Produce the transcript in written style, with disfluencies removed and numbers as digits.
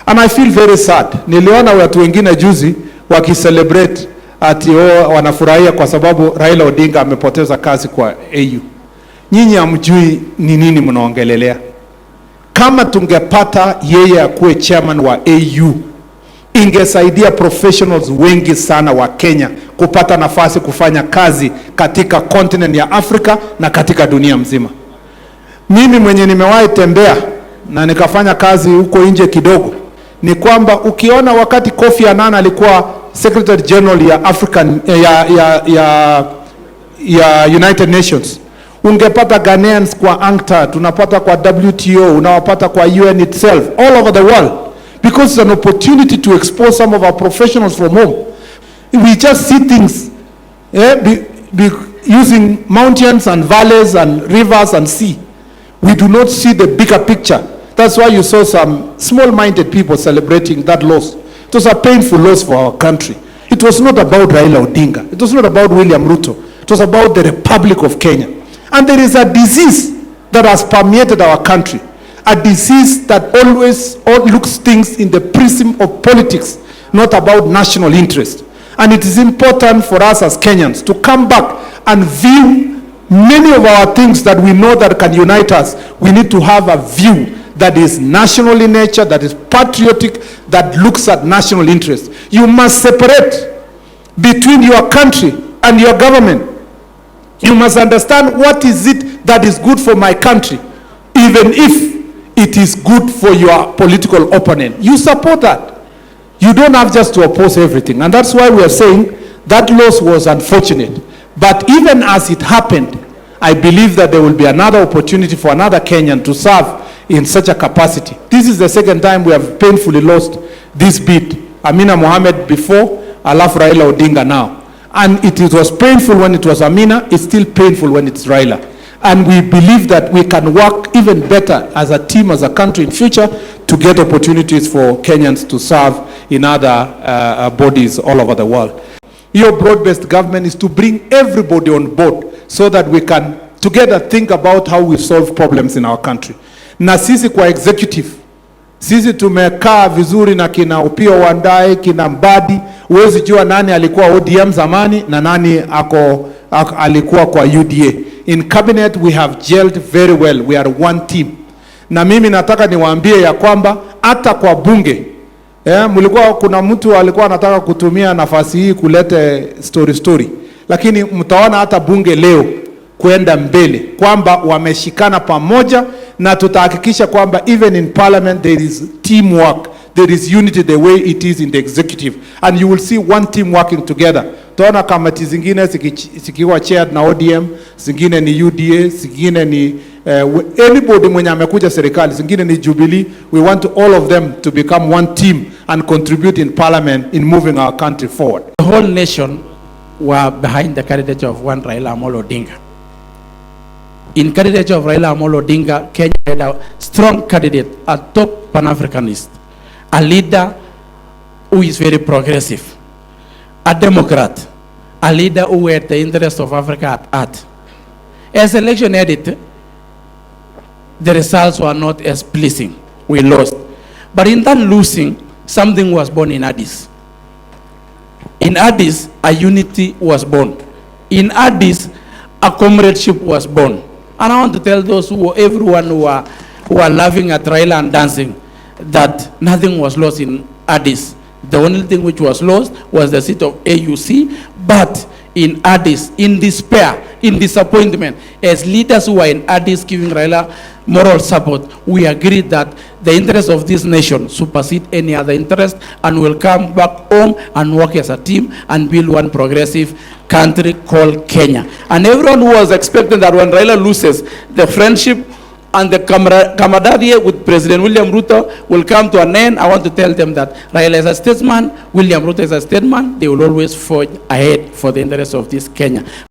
And I feel very sad. Niliona watu wengine juzi wakicelebrate ati wanafurahia kwa sababu Raila Odinga amepoteza kazi kwa AU. Nyinyi hamjui ni nini mnaongelelea. Kama tungepata yeye akuwe chairman wa AU, ingesaidia professionals wengi sana wa Kenya kupata nafasi kufanya kazi katika continent ya Afrika na katika dunia mzima. Mimi mwenye nimewahi tembea na nikafanya kazi huko nje kidogo, ni kwamba ukiona wakati Kofi Annan alikuwa Secretary General ya African ya United Nations, ungepata Ghanaians kwa UNCTAD, unapata kwa WTO, unawapata kwa UN itself, all over the world, because it's an opportunity to expose some of our professionals from home. We just see things using mountains and valleys and rivers and sea. We do not see the bigger picture. That's why you saw some small-minded people celebrating that loss. It was a painful loss for our country. It was not about Raila Odinga. It was not about William Ruto. It was about the Republic of Kenya. And there is a disease that has permeated our country. A disease that always looks things in the prism of politics, not about national interest. And it is important for us as Kenyans to come back and view many of our things that we know that can unite us. We need to have a view that is national in nature, that is patriotic, that looks at national interest. You must separate between your country and your government. You must understand what is it that is good for my country, even if it is good for your political opponent. You support that. You don't have just to oppose everything. And that's why we are saying that loss was unfortunate. But even as it happened, I believe that there will be another opportunity for another Kenyan to serve in such a capacity. This is the second time we have painfully lost this bid. Amina Mohamed before, alafu Raila Odinga now. And it was painful when it was Amina, it's still painful when it's Raila. And we believe that we can work even better as a team, as a country in future, to get opportunities for Kenyans to serve in other bodies all over the world. Your broad-based government is to bring everybody on board so that we can together think about how we solve problems in our country. Na sisi kwa executive, sisi tumekaa vizuri na kina Upio Wandae, kina Mbadi, uwezi jua nani alikuwa ODM zamani na nani alikuwa kwa UDA. In cabinet we have gelled very well, we are one team. Na mimi nataka niwaambie ya kwamba hata kwa bunge, mulikuwa kuna mtu alikuwa anataka kutumia nafasi hii kulete story. Lakini mtaona hata bunge leo kwenda mbele kwamba wameshikana pamoja, na tutahakikisha kwamba even in parliament there is teamwork, there is unity the way it is in the executive, and you will see one team working together. Tuona kamati zingine zikiwa chaired na ODM, zingine ni UDA, zingine ni anybody mwenye amekuja serikali, zingine ni Jubilee. We want all of them to become one team and contribute in parliament in moving our country forward. The whole nation were behind the candidature of one Raila Amolo Odinga. In candidature of Raila Amolo Odinga, Kenya had a strong candidate, a top Pan-Africanist, a leader who is very progressive, a Democrat, a leader who had the interest of Africa at heart. As election ended, the results were not as pleasing. We lost. But in that losing, something was born in Addis. In Addis, a unity was born. In Addis, a comradeship was born. And I want to tell those everyone who are laughing at Raila and dancing, that nothing was lost in Addis. The only thing which was lost was the seat of AUC. But in Addis, in despair, in disappointment, as leaders who are in Addis giving Raila moral support, we agreed that the interest of this nation supersede any other interest, and will come back home and work as a team and build one progressive country called Kenya. And everyone who was expecting that when Raila loses, the friendship and the camaraderie with President William Ruto will come to an end, I want to tell them that Raila is a statesman, William Ruto is a statesman. They will always forge ahead for the interest of this Kenya.